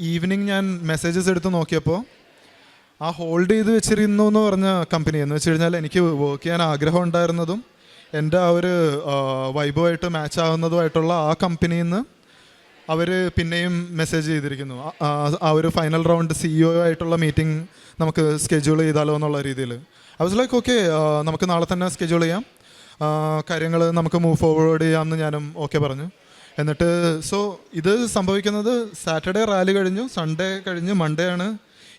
ഈവനിങ് ഞാൻ മെസ്സേജസ് എടുത്ത് നോക്കിയപ്പോൾ ആ ഹോൾഡ് ചെയ്ത് വെച്ചിരുന്നു എന്ന് പറഞ്ഞ കമ്പനി എന്ന് വെച്ച് കഴിഞ്ഞാൽ എനിക്ക് വർക്ക് ചെയ്യാൻ ആഗ്രഹം ഉണ്ടായിരുന്നതും എൻ്റെ ആ ഒരു വൈബുമായിട്ട് മാച്ച് ആവുന്നതുമായിട്ടുള്ള ആ കമ്പനിയിൽ നിന്ന് അവർ പിന്നെയും മെസ്സേജ് ചെയ്തിരിക്കുന്നു, ആ ഒരു ഫൈനൽ റൗണ്ട് CEO ആയിട്ടുള്ള മീറ്റിംഗ് നമുക്ക് സ്കെഡ്യൂൾ ചെയ്താലോ എന്നുള്ള രീതിയിൽ. ഐ വാസ് ലൈക്ക് ഓക്കെ, നമുക്ക് നാളെ തന്നെ സ്കെഡ്യൂൾ ചെയ്യാം, കാര്യങ്ങൾ നമുക്ക് മൂവ് ഫോർവേഡ് ചെയ്യാമെന്ന് ഞാനും ഓക്കെ പറഞ്ഞു. എന്നിട്ട് സോ ഇത് സംഭവിക്കുന്നത് സാറ്റർഡേ റാലി കഴിഞ്ഞു, സൺഡേ കഴിഞ്ഞ് മൺഡേ ആണ്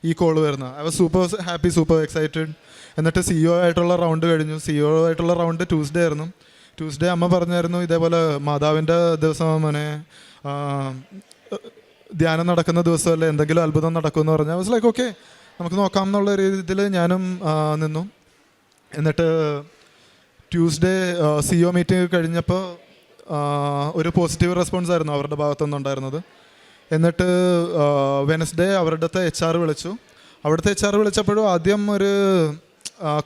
ഈ കോൾ വരുന്നത്. I was super happy, super excited. എന്നിട്ട് CEO ആയിട്ടുള്ള റൗണ്ട് കഴിഞ്ഞു. CEO ആയിട്ടുള്ള റൗണ്ട് ട്യൂസ്ഡേ ആയിരുന്നു. ട്യൂസ്ഡേ അമ്മ പറഞ്ഞായിരുന്നു ഇതേപോലെ മാതാവിൻ്റെ ദിവസം മോനെ, ധ്യാനം നടക്കുന്ന ദിവസമല്ലേ, എന്തെങ്കിലും അത്ഭുതം നടക്കുമെന്ന് പറഞ്ഞാൽ ഐ വാസ് ലൈക്ക് ഓക്കെ, നമുക്ക് നോക്കാം എന്നുള്ള രീതിയിൽ ഞാനും നിന്നു. എന്നിട്ട് ട്യൂസ്ഡേ CEO മീറ്റിംഗ് കഴിഞ്ഞപ്പോൾ ഒരു പോസിറ്റീവ് റെസ്പോൺസ് ആയിരുന്നു അവരുടെ ഭാഗത്തുനിന്ന് ഉണ്ടായിരുന്നത്. എന്നിട്ട് വെനസ്ഡേ അവരുടെ HR വിളിച്ചു. അവിടുത്തെ HR വിളിച്ചപ്പോഴും ആദ്യം ഒരു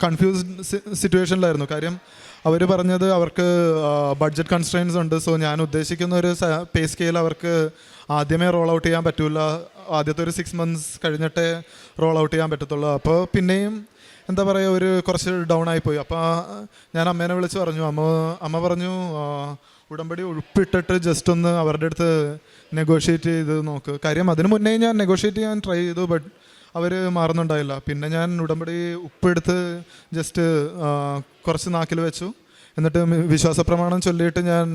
കൺഫ്യൂസ്ഡ് സിറ്റുവേഷനിലായിരുന്നു. കാര്യം അവർ പറഞ്ഞത് അവർക്ക് ബഡ്ജറ്റ് കൺസ്ട്രെയിൻസ് ഉണ്ട്. സോ ഞാൻ ഉദ്ദേശിക്കുന്ന ഒരു പേ സ്കെയിൽ അവർക്ക് ആദ്യമേ റോൾ ഔട്ട് ചെയ്യാൻ പറ്റില്ല, ആദ്യത്തെ ഒരു 6 months കഴിഞ്ഞിട്ടേ റോൾ ഔട്ട് ചെയ്യാൻ പറ്റത്തുള്ളൂ. അപ്പോൾ പിന്നെയും എന്താ പറയുക, ഒരു കുറച്ച് ഡൗൺ ആയിപ്പോയി. അപ്പോൾ ഞാൻ അമ്മേനെ വിളിച്ച് പറഞ്ഞു. അമ്മ പറഞ്ഞു ഉടമ്പടി ഉൾപ്പിട്ടിട്ട് ജസ്റ്റ് ഒന്ന് അവരുടെ അടുത്ത് നെഗോഷിയേറ്റ് ചെയ്ത് നോക്ക്. കാര്യം അതിന് മുന്നേ ഞാൻ നെഗോഷിയേറ്റ് ചെയ്യാൻ ട്രൈ ചെയ്തു, ബട്ട് അവർ മാറുന്നുണ്ടായില്ല. പിന്നെ ഞാൻ ഉടമ്പടി ഉപ്പെടുത്ത് ജസ്റ്റ് കുറച്ച് നാക്കിൽ വെച്ചു. എന്നിട്ട് വിശ്വാസപ്രമാണം ചൊല്ലിയിട്ട് ഞാൻ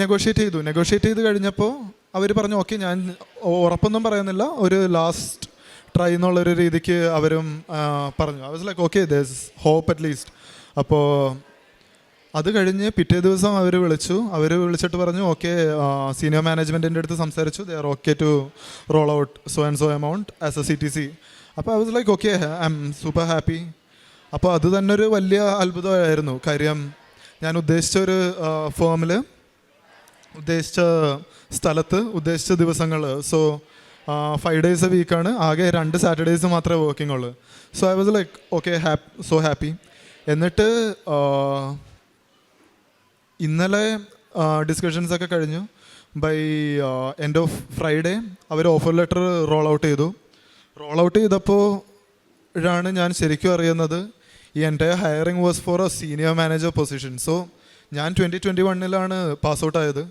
നെഗോഷിയേറ്റ് ചെയ്ത് കഴിഞ്ഞപ്പോൾ അവർ പറഞ്ഞു ഓക്കെ, ഞാൻ ഉറപ്പൊന്നും പറയുന്നില്ല, ഒരു ലാസ്റ്റ് ട്രൈ എന്നുള്ളൊരു രീതിക്ക് അവരും പറഞ്ഞു. I was like okay, there is hope at least. അപ്പോൾ അത് കഴിഞ്ഞ് പിറ്റേ ദിവസം അവർ വിളിച്ചിട്ട് പറഞ്ഞു ഓക്കെ, സീനിയർ മാനേജ്മെൻറ്റിൻ്റെ അടുത്ത് സംസാരിച്ചു, they are okay to roll out so and so amount as a CTC. അപ്പോൾ I was like okay, I am super happy. അപ്പോൾ അത് തന്നെ ഒരു വലിയ അത്ഭുതമായിരുന്നു. കാര്യം ഞാൻ ഉദ്ദേശിച്ച ഒരു ഫേമിൽ, ഉദ്ദേശിച്ച സ്ഥലത്ത്, ഉദ്ദേശിച്ച ദിവസങ്ങൾ, സോ 5 days a week ആണ്, ആകെ 2 Saturdays മാത്രമേ വർക്കിംഗ് ഉള്ളൂ. So I was like okay, so happy. എന്നിട്ട് ഇന്നലെ ഡിസ്കഷൻസൊക്കെ കഴിഞ്ഞു. ബൈ എൻഡ് ഓഫ് ഫ്രൈഡേ അവർ ഓഫർ ലെറ്റർ റോൾ ഔട്ട് ചെയ്തപ്പോഴാണ് ഞാൻ ശരിക്കും അറിയുന്നത് ഈ entire hiring was for a senior manager position. So ഞാൻ 2021 പാസ് ഔട്ട് ആയത്.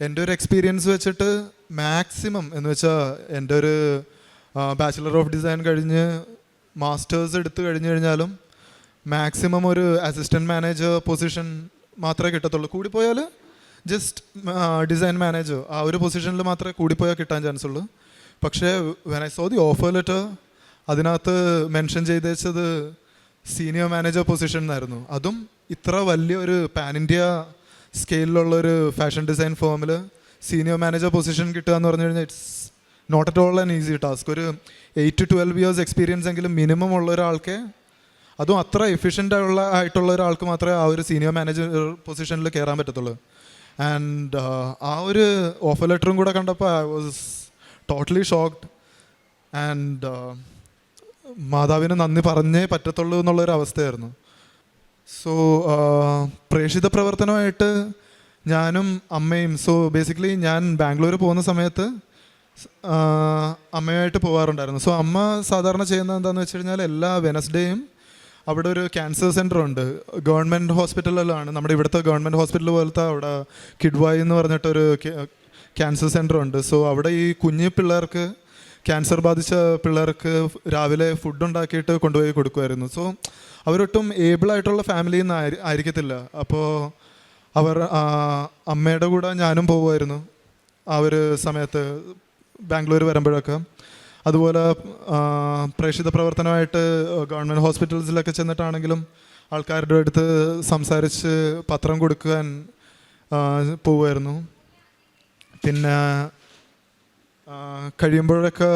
എൻ്റെ ഒരു എക്സ്പീരിയൻസ് വെച്ചിട്ട് മാക്സിമം എന്ന് വെച്ചാൽ എൻ്റെ ഒരു ബാച്ചിലർ ഓഫ് ഡിസൈൻ കഴിഞ്ഞ് മാസ്റ്റേഴ്സ് എടുത്ത് കഴിഞ്ഞ് കഴിഞ്ഞാലും മാക്സിമം ഒരു അസിസ്റ്റൻറ്റ് മാനേജർ പൊസിഷൻ മാത്രമേ കിട്ടത്തുള്ളൂ. കൂടിപ്പോയാൽ ജസ്റ്റ് ഡിസൈൻ മാനേജർ, ആ ഒരു പൊസിഷനിൽ മാത്രമേ കൂടിപ്പോയാൽ കിട്ടാൻ ചാൻസ് ഉള്ളൂ. പക്ഷേ when I saw the offer letter അതിനകത്ത് മെൻഷൻ ചെയ്ത് വെച്ചത് സീനിയർ മാനേജർ പൊസിഷൻ എന്നായിരുന്നു. അതും ഇത്ര വലിയൊരു പാൻ ഇന്ത്യ സ്കെയിലുള്ളൊരു ഫാഷൻ ഡിസൈൻ ഫേമിൽ സീനിയർ മാനേജർ പൊസിഷൻ കിട്ടുക എന്ന് പറഞ്ഞു കഴിഞ്ഞാൽ it's not at all an easy task. ഒരു 8 to 12 years എക്സ്പീരിയൻസ് എങ്കിലും മിനിമം ഉള്ള ഒരാൾക്ക്, അതും അത്ര എഫിഷ്യൻ്റ് ആയിട്ടുള്ള ഒരാൾക്ക് മാത്രമേ ആ ഒരു സീനിയർ മാനേജർ പൊസിഷനിൽ കയറാൻ പറ്റത്തുള്ളൂ. ആൻഡ് ആ ഒരു ഓഫർ ലെറ്ററും കൂടെ കണ്ടപ്പോൾ I was totally shocked. And മാതാവിന് നന്ദി പറഞ്ഞേ പറ്റത്തുള്ളൂ എന്നുള്ളൊരു അവസ്ഥയായിരുന്നു. സോ പ്രേക്ഷിത പ്രവർത്തനമായിട്ട് ഞാനും അമ്മയും, സോ ബേസിക്കലി ഞാൻ ബാംഗ്ലൂർ പോകുന്ന സമയത്ത് അമ്മയുമായിട്ട് പോകാറുണ്ടായിരുന്നു. സോ അമ്മ സാധാരണ ചെയ്യുന്നത് എന്താണെന്ന് വെച്ച് കഴിഞ്ഞാൽ എല്ലാ വെനസ്ഡേയും അവിടെ ഒരു ക്യാൻസർ സെൻ്റർ ഉണ്ട്, ഗവൺമെൻറ് ഹോസ്പിറ്റലിലാണ്, നമ്മുടെ ഇവിടുത്തെ ഗവൺമെൻറ് ഹോസ്പിറ്റൽ പോലത്തെ. അവിടെ കിഡ്വായി എന്ന് പറഞ്ഞിട്ടൊരു ക്യാൻസർ സെൻ്റർ ഉണ്ട്. സോ അവിടെ ഈ കുഞ്ഞു പിള്ളേർക്ക്, ക്യാൻസർ ബാധിച്ച പിള്ളേർക്ക് രാവിലെ ഫുഡ് ഉണ്ടാക്കിയിട്ട് കൊണ്ടുപോയി കൊടുക്കുമായിരുന്നു. സോ അവരൊട്ടും ഏബിളായിട്ടുള്ള ഫാമിലിയിൽ നിന്ന് ആയിരിക്കത്തില്ല. അപ്പോൾ അവർ അമ്മയുടെ കൂടെ ഞാനും പോകുമായിരുന്നു ആ ഒരു സമയത്ത് ബാംഗ്ലൂർ വരുമ്പോഴൊക്കെ. അതുപോലെ പ്രേക്ഷിത പ്രവർത്തനമായിട്ട് ഗവൺമെൻറ് ഹോസ്പിറ്റൽസിലൊക്കെ ചെന്നിട്ടാണെങ്കിലും ആൾക്കാരുടെ അടുത്ത് സംസാരിച്ച് പത്രം കൊടുക്കാൻ പോവുമായിരുന്നു. പിന്നെ കഴിയുമ്പോഴൊക്കെ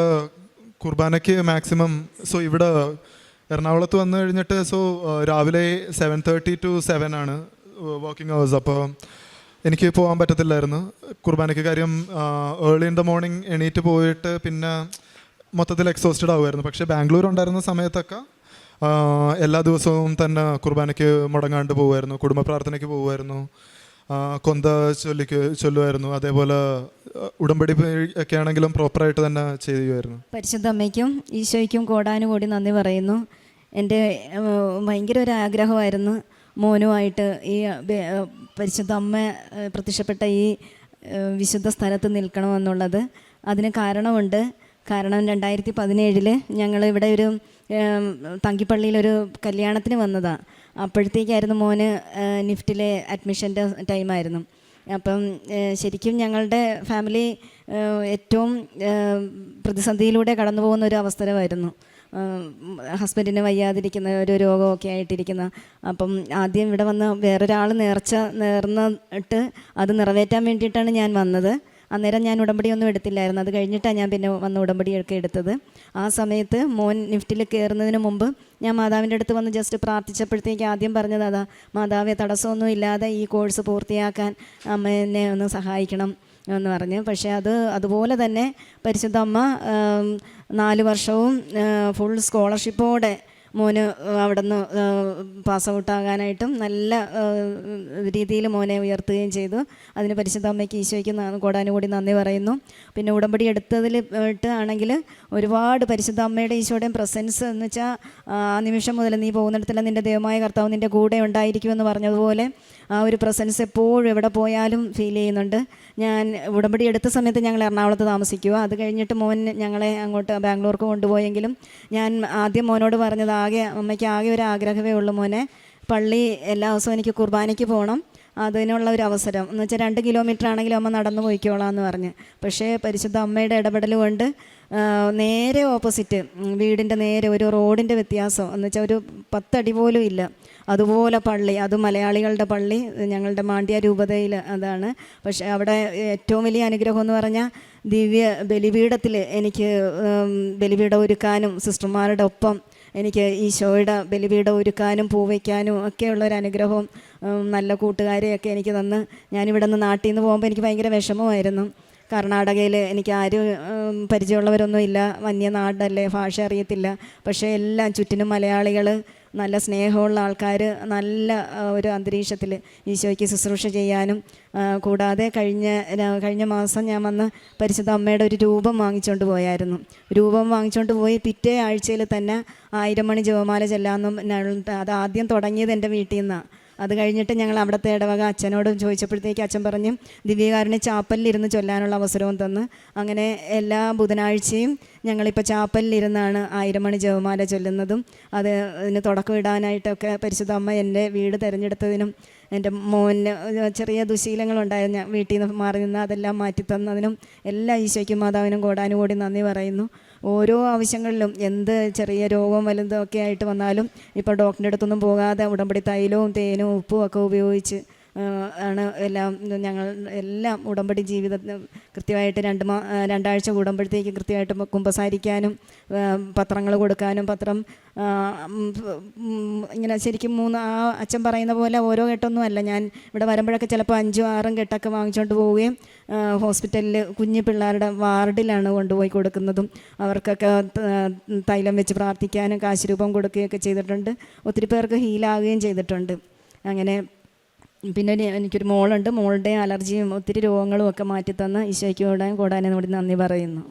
കുർബാനയ്ക്ക് മാക്സിമം, സോ ഇവിടെ എറണാകുളത്ത് വന്നു കഴിഞ്ഞിട്ട്, സോ രാവിലെ 7:30 to 7 ആണ് വർക്കിംഗ് അവേഴ്സ്. അപ്പോൾ എനിക്ക് പോകാൻ പറ്റത്തില്ലായിരുന്നു കുർബാനയ്ക്ക്. കാര്യം ഏർലി ഇൻ ദ മോർണിംഗ് എണീറ്റ് പോയിട്ട് പിന്നെ മൊത്തത്തിൽ എക്സോസ്റ്റഡ് ആവുമായിരുന്നു. പക്ഷേ ബാംഗ്ലൂർ ഉണ്ടായിരുന്ന സമയത്തൊക്കെ എല്ലാ ദിവസവും തന്നെ കുർബാനയ്ക്ക് മുടങ്ങാണ്ട് പോകുമായിരുന്നു, കുടുംബ പ്രാർത്ഥനയ്ക്ക് പോകുമായിരുന്നു, കൊന്ത ചൊല്ലുമായിരുന്നു. അതേപോലെ ഉടമ്പടി ഒക്കെ ആണെങ്കിലും പ്രോപ്പറായിട്ട് തന്നെ ചെയ്യുമായിരുന്നു. പരിശുദ്ധ അമ്മയ്ക്കും ഈശോയ്ക്കും കോടാനുകൂടി നന്ദി പറയുന്നു. എൻ്റെ ഭയങ്കര ഒരു ആഗ്രഹമായിരുന്നു മോനുമായിട്ട് ഈ പരിശുദ്ധ അമ്മ പ്രത്യക്ഷപ്പെട്ട ഈ വിശുദ്ധ സ്ഥലത്ത് നിൽക്കണമെന്നുള്ളത്. അതിന് കാരണമുണ്ട്. കാരണം 2017 ഞങ്ങൾ ഇവിടെ ഒരു തങ്കിപ്പള്ളിയിലൊരു കല്യാണത്തിന് വന്നതാണ്. അപ്പോഴത്തേക്കായിരുന്നു മോന് നിഫ്റ്റിലെ അഡ്മിഷൻ്റെ ടൈമായിരുന്നു. അപ്പം ശരിക്കും ഞങ്ങളുടെ ഫാമിലി ഏറ്റവും പ്രതിസന്ധിയിലൂടെ കടന്നു പോകുന്ന ഒരു അവസരമായിരുന്നു. ഹസ്ബൻഡിന് വയ്യാതിരിക്കുന്ന ഒരു രോഗമൊക്കെ ആയിട്ടിരിക്കുന്ന. അപ്പം ആദ്യം ഇവിടെ വന്ന് വേറൊരാൾ നേർന്നിട്ട് അത് നിറവേറ്റാൻ വേണ്ടിയിട്ടാണ് ഞാൻ വന്നത്. അന്നേരം ഞാൻ ഉടമ്പടിയൊന്നും എടുത്തില്ലായിരുന്നു. അത് കഴിഞ്ഞിട്ടാണ് ഞാൻ പിന്നെ വന്ന് ഉടമ്പടിയൊക്കെ എടുത്തത്. ആ സമയത്ത് മോൻ നിഫ്റ്റിൽ കയറുന്നതിന് മുമ്പ് ഞാൻ മാതാവിൻ്റെ അടുത്ത് വന്ന് ജസ്റ്റ് പ്രാർത്ഥിച്ചപ്പോഴത്തേക്ക് ആദ്യം പറഞ്ഞത് അതാ, മാതാവെ തടസ്സമൊന്നും ഇല്ലാതെ ഈ കോഴ്സ് പൂർത്തിയാക്കാൻ അമ്മ എന്നെ ഒന്ന് സഹായിക്കണം എന്ന് പറഞ്ഞ്. പക്ഷേ അതുപോലെ തന്നെ പരിശുദ്ധ അമ്മ 4 വർഷവും ഫുൾ സ്കോളർഷിപ്പോടെ മോന് അവിടെ നിന്ന് പാസ് ഔട്ടാകാനായിട്ടും നല്ല രീതിയിൽ മോനെ ഉയർത്തുകയും ചെയ്തു. അതിന് പരിശുദ്ധ അമ്മയ്ക്ക് ഈശോയ്ക്ക് കോടാനുകൂടി നന്ദി പറയുന്നു. പിന്നെ ഉടമ്പടി എടുത്തതിൽ ആണെങ്കിൽ ഒരുപാട് പരിശുദ്ധ അമ്മയുടെ ഈശോയുടെയും പ്രസൻസ് എന്ന് വെച്ചാൽ ആ നിമിഷം മുതൽ നീ പോകുന്നിടത്തെല്ലാം നിൻ്റെ ദൈവമായ കർത്താവ് നിൻ്റെ കൂടെ ഉണ്ടായിരിക്കുമെന്ന് പറഞ്ഞതുപോലെ ആ ഒരു പ്രസൻസ് എപ്പോഴും എവിടെ പോയാലും ഫീൽ ചെയ്യുന്നുണ്ട്. ഞാൻ ഉടമ്പടി എടുത്ത സമയത്ത് ഞങ്ങൾ എറണാകുളത്ത് താമസിക്കുക. അത് കഴിഞ്ഞിട്ട് മോൻ ഞങ്ങളെ അങ്ങോട്ട് ബാംഗ്ലൂർക്ക് കൊണ്ടുപോയെങ്കിലും ഞാൻ ആദ്യം മോനോട് പറഞ്ഞത് അമ്മയ്ക്ക് ആകെ ഒരു ആഗ്രഹമേ ഉള്ളൂ, മോനെ പള്ളി എല്ലാ ദിവസവും എനിക്ക് കുർബാനയ്ക്ക് പോകണം, അതിനുള്ള ഒരു അവസരം എന്ന് വെച്ചാൽ 2 കിലോമീറ്റർ ആണെങ്കിലും അമ്മ നടന്നു പോയിക്കോളാം എന്ന് പറഞ്ഞ്. പക്ഷേ പരിശുദ്ധ അമ്മയുടെ ഇടപെടൽ കൊണ്ട് നേരെ ഓപ്പോസിറ്റ് വീടിൻ്റെ നേരെ ഒരു റോഡിൻ്റെ വ്യത്യാസം എന്ന് വെച്ചാൽ ഒരു 10 അടി പോലും ഇല്ല, അതുപോലെ പള്ളി, അത് മലയാളികളുടെ പള്ളി, ഞങ്ങളുടെ മാണ്ഡ്യ രൂപതയിൽ അതാണ്. പക്ഷേ അവിടെ ഏറ്റവും വലിയ അനുഗ്രഹം എന്ന് പറഞ്ഞാൽ ദിവ്യ ബലിപീഠത്തിൽ എനിക്ക് ബലിപീഠം ഒരുക്കാനും സിസ്റ്റർമാരുടെ ഒപ്പം എനിക്ക് ഈശോയുടെ ബലിപീഠം ഒരുക്കാനും പൂവയ്ക്കാനും ഒക്കെയുള്ളൊരു അനുഗ്രഹവും നല്ല കൂട്ടുകാരെയൊക്കെ എനിക്ക് തന്ന്. ഞാനിവിടെ നിന്ന് നാട്ടിൽ നിന്ന് പോകുമ്പോൾ എനിക്ക് ഭയങ്കര വിഷമമായിരുന്നു. കർണാടകയിൽ എനിക്ക് ആരും പരിചയമുള്ളവരൊന്നും ഇല്ല, വന്യനാടല്ലേ, ഭാഷ അറിയത്തില്ല. പക്ഷേ എല്ലാം ചുറ്റിനും മലയാളികൾ, നല്ല സ്നേഹമുള്ള ആൾക്കാർ, നല്ല ഒരു അന്തരീക്ഷത്തിൽ ഈശോയ്ക്ക് ശുശ്രൂഷ ചെയ്യാനും. കൂടാതെ കഴിഞ്ഞ മാസം ഞാൻ വന്ന് പരിശുദ്ധ അമ്മയുടെ ഒരു രൂപം വാങ്ങിച്ചുകൊണ്ട് പോയായിരുന്നു. രൂപം വാങ്ങിച്ചുകൊണ്ട് പോയി പിറ്റേ ആഴ്ചയിൽ തന്നെ 1000 മണി ജപമാല ചെല്ലാമെന്നും അത് ആദ്യം തുടങ്ങിയത് എൻ്റെ വീട്ടിൽ നിന്നാണ്. അത് കഴിഞ്ഞിട്ട് ഞങ്ങൾ അവിടുത്തെ ഇടവക അച്ഛനോട് ചോദിച്ചപ്പോഴത്തേക്ക് അച്ഛൻ പറഞ്ഞ് ദിവ്യകാരുണ്യ ചാപ്പലിലിരുന്ന് ചൊല്ലാനുള്ള അവസരവും തന്ന്. അങ്ങനെ എല്ലാ ബുധനാഴ്ചയും ഞങ്ങളിപ്പോൾ ചാപ്പലിലിരുന്നാണ് 1000 മണി ജപമാല ചൊല്ലുന്നതും. അതിന് തുടക്കം ഇടാനായിട്ടൊക്കെ പരിശുദ്ധ അമ്മ എൻ്റെ വീട് തിരഞ്ഞെടുത്തതിനും എൻ്റെ മോന് ചെറിയ ദുശീലങ്ങളുണ്ടായിരുന്നു, ഞാൻ വീട്ടിൽ നിന്ന് മാറി നിന്ന് അതെല്ലാം മാറ്റിത്തന്നതിനും എല്ലാ ഈശോയ്ക്കും മാതാവിനും കോടാനുകൂടി നന്ദി പറയുന്നു. ഓരോ ആവശ്യങ്ങളിലും എന്ത് ചെറിയ രോഗവും വലുതും ഒക്കെ ആയിട്ട് വന്നാലും ഇപ്പോൾ ഡോക്ടറിൻ്റെ അടുത്തൊന്നും പോകാതെ ഉടമ്പടി തൈലവും തേനും ഉപ്പും ഒക്കെ ഉപയോഗിച്ച് ആണ് ഞങ്ങൾ എല്ലാം ഉടമ്പടി ജീവിതത്തിൽ കൃത്യമായിട്ട് 2 ആഴ്ച കൂടുമ്പോഴത്തേക്ക് കൃത്യമായിട്ട് കുമ്പസാരിക്കാനും പത്രങ്ങൾ കൊടുക്കാനും, പത്രം ഇങ്ങനെ ശരിക്കും അച്ഛൻ പറയുന്ന പോലെ ഓരോ കെട്ടൊന്നും അല്ല. ഞാൻ ഇവിടെ വരുമ്പോഴൊക്കെ ചിലപ്പോൾ 5ഉം 6ഉം കെട്ടൊക്കെ വാങ്ങിച്ചുകൊണ്ട് പോവുകയും ഹോസ്പിറ്റലിൽ കുഞ്ഞു പിള്ളേരുടെ വാർഡിലാണ് കൊണ്ടുപോയി കൊടുക്കുന്നതും. അവർക്കൊക്കെ തൈലം വെച്ച് പ്രാർത്ഥിക്കാനും കാശ് രൂപം കൊടുക്കുകയൊക്കെ ചെയ്തിട്ടുണ്ട്. ഒത്തിരി പേർക്ക് ഹീലാകുകയും ചെയ്തിട്ടുണ്ട്. അങ്ങനെ പിന്നെ എനിക്കൊരു മോളുണ്ട്, മോളുടെ അലർജിയും ഒത്തിരി രോഗങ്ങളും ഒക്കെ മാറ്റിത്തന്ന് ഈശോയ്ക്ക് കോടാനും കൂടി നന്ദി പറയുന്നു.